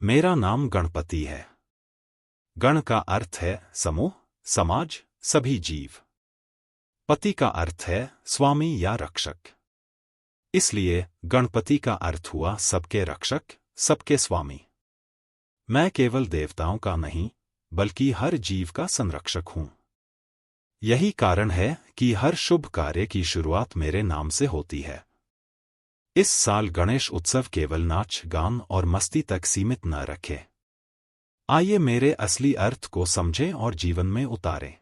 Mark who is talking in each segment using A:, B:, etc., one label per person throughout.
A: मेरा नाम गणपति है। गण का अर्थ है समूह, समाज, सभी जीव। पति का अर्थ है स्वामी या रक्षक। इसलिए गणपति का अर्थ हुआ सबके रक्षक, सबके स्वामी। मैं केवल देवताओं का नहीं, बल्कि हर जीव का संरक्षक हूं। यही कारण है कि हर शुभ कार्य की शुरुआत मेरे नाम से होती है। इस साल गणेश उत्सव केवल नाच, गान और मस्ती तक सीमित न रखे। आइए मेरे असली अर्थ को समझें और जीवन में उतारें।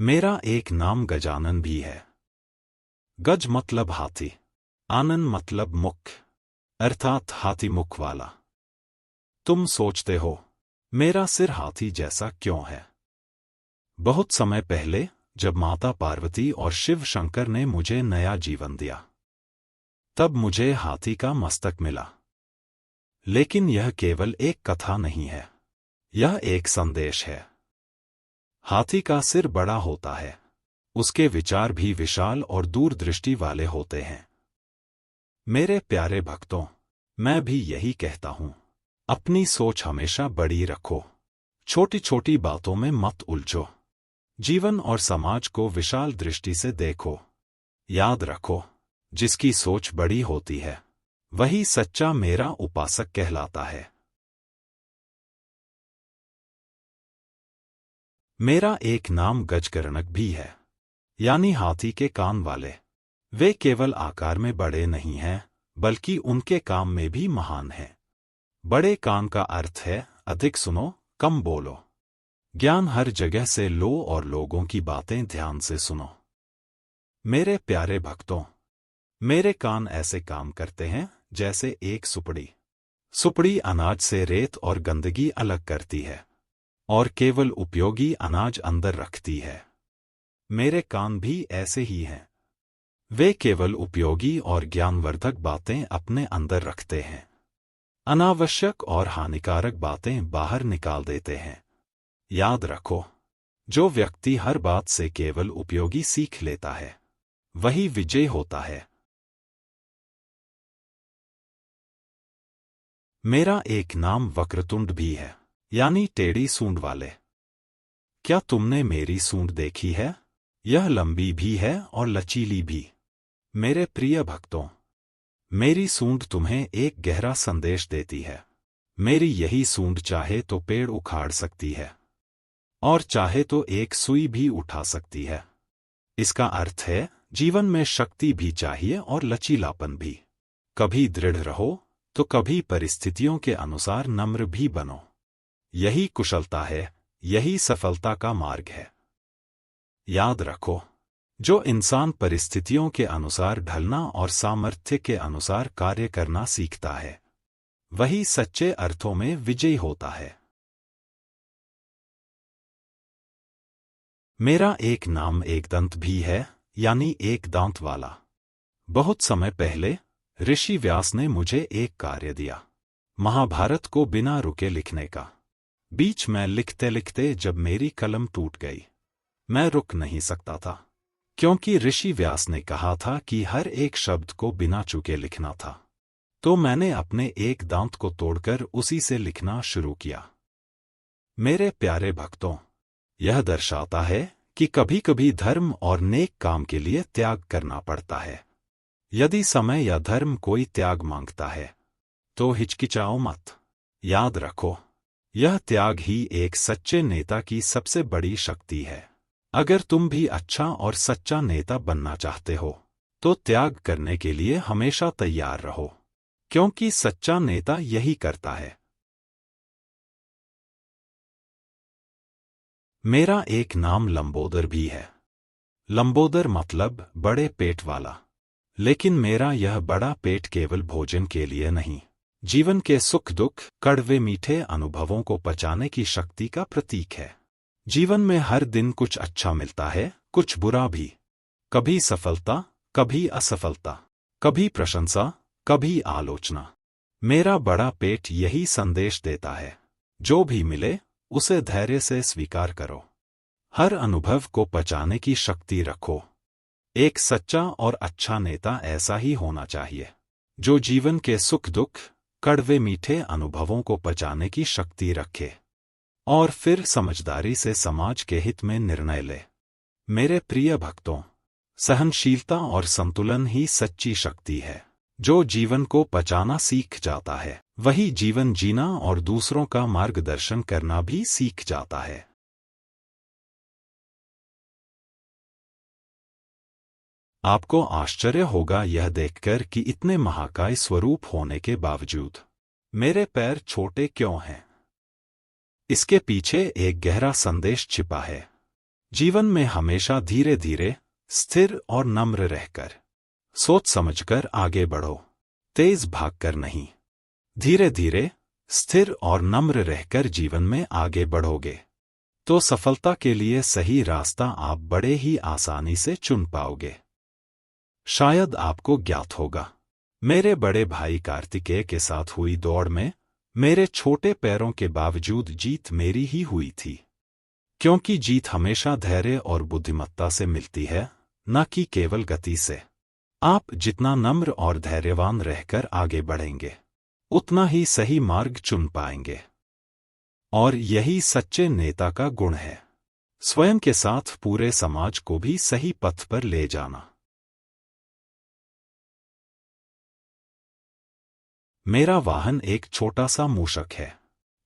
A: मेरा एक नाम गजानन भी है। गज मतलब हाथी, आनन मतलब मुख, अर्थात हाथी मुख वाला। तुम सोचते हो, मेरा सिर हाथी जैसा क्यों है? बहुत समय पहले जब माता पार्वती और शिव शंकर ने मुझे नया जीवन दिया, तब मुझे हाथी का मस्तक मिला। लेकिन यह केवल एक कथा नहीं है, यह एक संदेश है। हाथी का सिर बड़ा होता है, उसके विचार भी विशाल और दूरदृष्टि वाले होते हैं। मेरे प्यारे भक्तों, मैं भी यही कहता हूं, अपनी सोच हमेशा बड़ी रखो, छोटी छोटी बातों में मत उलझो। जीवन और समाज को विशाल दृष्टि से देखो। याद रखो, जिसकी सोच बड़ी होती है, वही सच्चा मेरा उपासक कहलाता है। मेरा एक नाम गजकर्णक भी है, यानी हाथी के कान वाले। वे केवल आकार में बड़े नहीं हैं, बल्कि उनके काम में भी महान हैं। बड़े कान का अर्थ है अधिक सुनो, कम बोलो। ज्ञान हर जगह से लो और लोगों की बातें ध्यान से सुनो। मेरे प्यारे भक्तों, मेरे कान ऐसे काम करते हैं जैसे एक सुपड़ी। सुपड़ी अनाज से रेत और गंदगी अलग करती है और केवल उपयोगी अनाज अंदर रखती है। मेरे कान भी ऐसे ही हैं। वे केवल उपयोगी और ज्ञानवर्धक बातें अपने अंदर रखते हैं। अनावश्यक और हानिकारक बातें बाहर निकाल देते हैं। याद रखो, जो व्यक्ति हर बात से केवल उपयोगी सीख लेता है, वही विजयी होता है। मेरा एक नाम वक्रतुंड भी है, यानी टेढ़ी सूंड वाले। क्या तुमने मेरी सूंड देखी है? यह लंबी भी है और लचीली भी। मेरे प्रिय भक्तों, मेरी सूंड तुम्हें एक गहरा संदेश देती है। मेरी यही सूंड चाहे तो पेड़ उखाड़ सकती है और चाहे तो एक सुई भी उठा सकती है। इसका अर्थ है, जीवन में शक्ति भी चाहिए और लचीलापन भी। कभी दृढ़ रहो तो कभी परिस्थितियों के अनुसार नम्र भी बनो। यही कुशलता है, यही सफलता का मार्ग है। याद रखो, जो इंसान परिस्थितियों के अनुसार ढलना और सामर्थ्य के अनुसार कार्य करना सीखता है, वही सच्चे अर्थों में विजयी होता है। मेरा एक नाम एकदंत भी है, यानी एक दांत वाला। बहुत समय पहले ऋषि व्यास ने मुझे एक कार्य दिया, महाभारत को बिना रुके लिखने का। बीच में लिखते लिखते जब मेरी कलम टूट गई, मैं रुक नहीं सकता था, क्योंकि ऋषि व्यास ने कहा था कि हर एक शब्द को बिना चूके लिखना था। तो मैंने अपने एक दांत को तोड़कर उसी से लिखना शुरू किया। मेरे प्यारे भक्तों, यह दर्शाता है कि कभी कभी धर्म और नेक काम के लिए त्याग करना पड़ता है। यदि समय या धर्म कोई त्याग मांगता है, तो हिचकिचाओ मत। याद रखो, यह त्याग ही एक सच्चे नेता की सबसे बड़ी शक्ति है। अगर तुम भी अच्छा और सच्चा नेता बनना चाहते हो, तो त्याग करने के लिए हमेशा तैयार रहो, क्योंकि सच्चा नेता यही करता है। मेरा एक नाम लंबोदर भी है। लंबोदर मतलब बड़े पेट वाला। लेकिन मेरा यह बड़ा पेट केवल भोजन के लिए नहीं, जीवन के सुख दुख, कड़वे मीठे अनुभवों को पचाने की शक्ति का प्रतीक है। जीवन में हर दिन कुछ अच्छा मिलता है, कुछ बुरा भी। कभी सफलता, कभी असफलता, कभी प्रशंसा, कभी आलोचना। मेरा बड़ा पेट यही संदेश देता है, जो भी मिले उसे धैर्य से स्वीकार करो। हर अनुभव को पचाने की शक्ति रखो। एक सच्चा और अच्छा नेता ऐसा ही होना चाहिए, जो जीवन के सुख दुख, कड़वे मीठे अनुभवों को पचाने की शक्ति रखे और फिर समझदारी से समाज के हित में निर्णय ले। मेरे प्रिय भक्तों, सहनशीलता और संतुलन ही सच्ची शक्ति है। जो जीवन को पचाना सीख जाता है वही जीवन जीना और दूसरों का मार्गदर्शन करना भी सीख जाता है। आपको आश्चर्य होगा यह देखकर कि इतने महाकाय स्वरूप होने के बावजूद मेरे पैर छोटे क्यों हैं। इसके पीछे एक गहरा संदेश छिपा है। जीवन में हमेशा धीरे धीरे, स्थिर और नम्र रहकर, सोच समझकर आगे बढ़ो। तेज भागकर नहीं, धीरे धीरे, स्थिर और नम्र रहकर जीवन में आगे बढ़ोगे तो सफलता के लिए सही रास्ता आप बड़े ही आसानी से चुन पाओगे। शायद आपको ज्ञात होगा, मेरे बड़े भाई कार्तिकेय के साथ हुई दौड़ में मेरे छोटे पैरों के बावजूद जीत मेरी ही हुई थी। क्योंकि जीत हमेशा धैर्य और बुद्धिमत्ता से मिलती है, न कि केवल गति से। आप जितना नम्र और धैर्यवान रहकर आगे बढ़ेंगे, उतना ही सही मार्ग चुन पाएंगे। और यही सच्चे नेता का गुण है, स्वयं के साथ पूरे समाज को भी सही पथ पर ले जाना। मेरा वाहन एक छोटा सा मूषक है।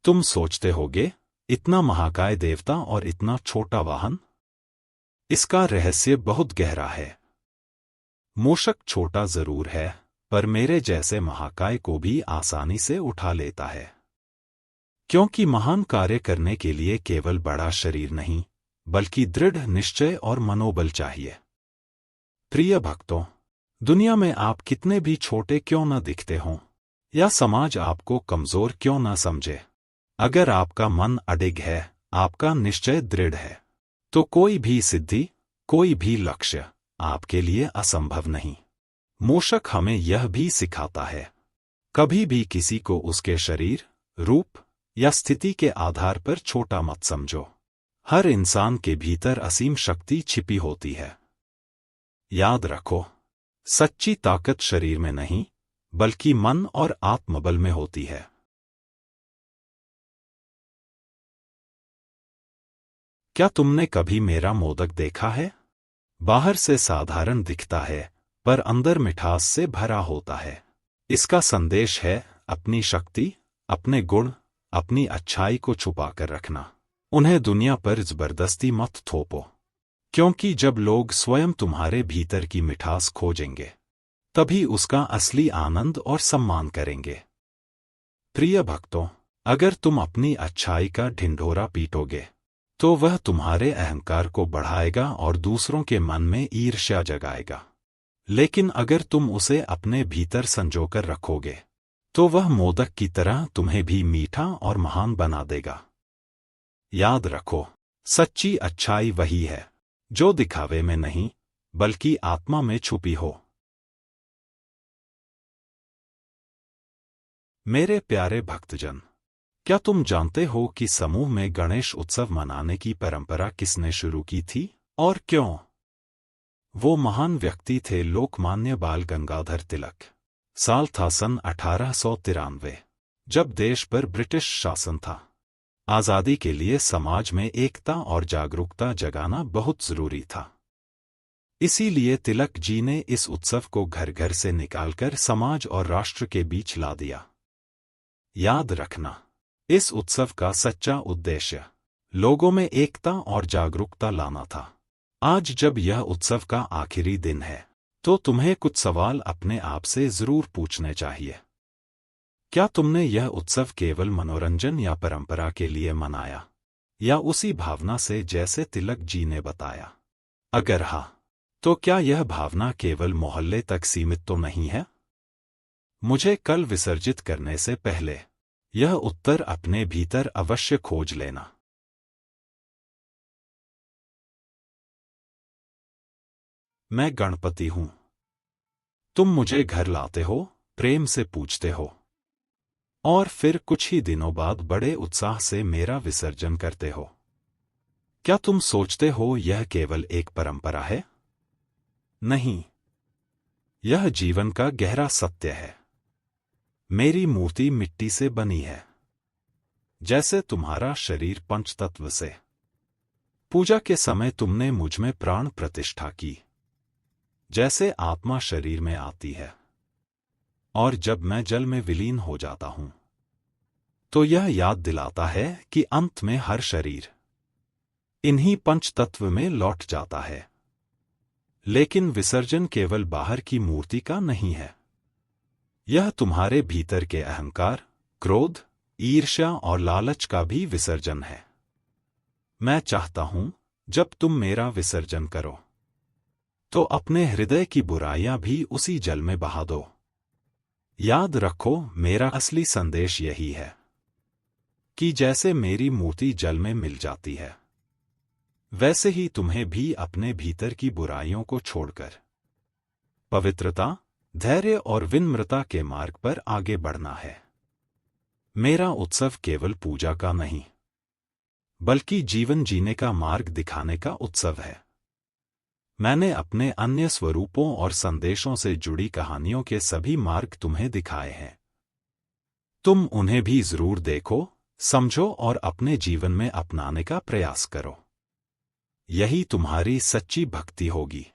A: तुम सोचते होगे, इतना महाकाय देवता और इतना छोटा वाहन? इसका रहस्य बहुत गहरा है। मूषक छोटा जरूर है, पर मेरे जैसे महाकाय को भी आसानी से उठा लेता है। क्योंकि महान कार्य करने के लिए केवल बड़ा शरीर नहीं, बल्कि दृढ़ निश्चय और मनोबल चाहिए। प्रिय भक्तों, दुनिया में आप कितने भी छोटे क्यों न दिखते हों, या समाज आपको कमजोर क्यों न समझे, अगर आपका मन अडिग है, आपका निश्चय दृढ़ है, तो कोई भी सिद्धि, कोई भी लक्ष्य आपके लिए असंभव नहीं। मूषक हमें यह भी सिखाता है, कभी भी किसी को उसके शरीर, रूप या स्थिति के आधार पर छोटा मत समझो। हर इंसान के भीतर असीम शक्ति छिपी होती है। याद रखो, सच्ची ताकत शरीर में नहीं, बल्कि मन और आत्मबल में होती है। क्या तुमने कभी मेरा मोदक देखा है? बाहर से साधारण दिखता है, पर अंदर मिठास से भरा होता है। इसका संदेश है अपनी शक्ति, अपने गुण, अपनी अच्छाई को छुपाकर रखना। उन्हें दुनिया पर जबरदस्ती मत थोपो, क्योंकि जब लोग स्वयं तुम्हारे भीतर की मिठास खोजेंगे, तभी उसका असली आनंद और सम्मान करेंगे। प्रिय भक्तों, अगर तुम अपनी अच्छाई का ढिंढोरा पीटोगे, तो वह तुम्हारे अहंकार को बढ़ाएगा और दूसरों के मन में ईर्ष्या जगाएगा। लेकिन अगर तुम उसे अपने भीतर संजोकर रखोगे, तो वह मोदक की तरह तुम्हें भी मीठा और महान बना देगा। याद रखो, सच्ची अच्छाई वही है जो दिखावे में नहीं, बल्कि आत्मा में छुपी हो। मेरे प्यारे भक्तजन, क्या तुम जानते हो कि समूह में गणेश उत्सव मनाने की परंपरा किसने शुरू की थी और क्यों? वो महान व्यक्ति थे लोकमान्य बाल गंगाधर तिलक। साल था सन 1893, जब देश पर ब्रिटिश शासन था। आजादी के लिए समाज में एकता और जागरूकता जगाना बहुत जरूरी था। इसीलिए तिलक जी ने इस उत्सव को घर घर से निकालकर समाज और राष्ट्र के बीच ला दिया। याद रखना, इस उत्सव का सच्चा उद्देश्य लोगों में एकता और जागरूकता लाना था। आज जब यह उत्सव का आखिरी दिन है, तो तुम्हें कुछ सवाल अपने आप से जरूर पूछने चाहिए। क्या तुमने यह उत्सव केवल मनोरंजन या परंपरा के लिए मनाया, या उसी भावना से जैसे तिलक जी ने बताया? अगर हाँ, तो क्या यह भावना केवल मोहल्ले तक सीमित तो नहीं है? मुझे कल विसर्जित करने से पहले यह उत्तर अपने भीतर अवश्य खोज लेना। मैं गणपति हूं। तुम मुझे घर लाते हो, प्रेम से पूछते हो, और फिर कुछ ही दिनों बाद बड़े उत्साह से मेरा विसर्जन करते हो। क्या तुम सोचते हो यह केवल एक परंपरा है? नहीं, यह जीवन का गहरा सत्य है। मेरी मूर्ति मिट्टी से बनी है। जैसे तुम्हारा शरीर पंचतत्व से। पूजा के समय तुमने मुझ में प्राण प्रतिष्ठा की। जैसे आत्मा शरीर में आती है और जब मैं जल में विलीन हो जाता हूं, तो यह याद दिलाता है कि अंत में हर शरीर इन्हीं पंचतत्व में लौट जाता है। लेकिन विसर्जन केवल बाहर की मूर्ति का नहीं है। यह तुम्हारे भीतर के अहंकार, क्रोध, ईर्ष्या और लालच का भी विसर्जन है। मैं चाहता हूं जब तुम मेरा विसर्जन करो तो अपने हृदय की बुराइयां भी उसी जल में बहा दो। याद रखो, मेरा असली संदेश यही है कि जैसे मेरी मूर्ति जल में मिल जाती है, वैसे ही तुम्हें भी अपने भीतर की बुराइयों को छोड़कर पवित्रता, धैर्य और विनम्रता के मार्ग पर आगे बढ़ना है। मेरा उत्सव केवल पूजा का नहीं, बल्कि जीवन जीने का मार्ग दिखाने का उत्सव है। मैंने अपने अन्य स्वरूपों और संदेशों से जुड़ी कहानियों के सभी मार्ग तुम्हें दिखाए हैं। तुम उन्हें भी जरूर देखो, समझो और अपने जीवन में अपनाने का प्रयास करो। यही तुम्हारी सच्ची भक्ति होगी।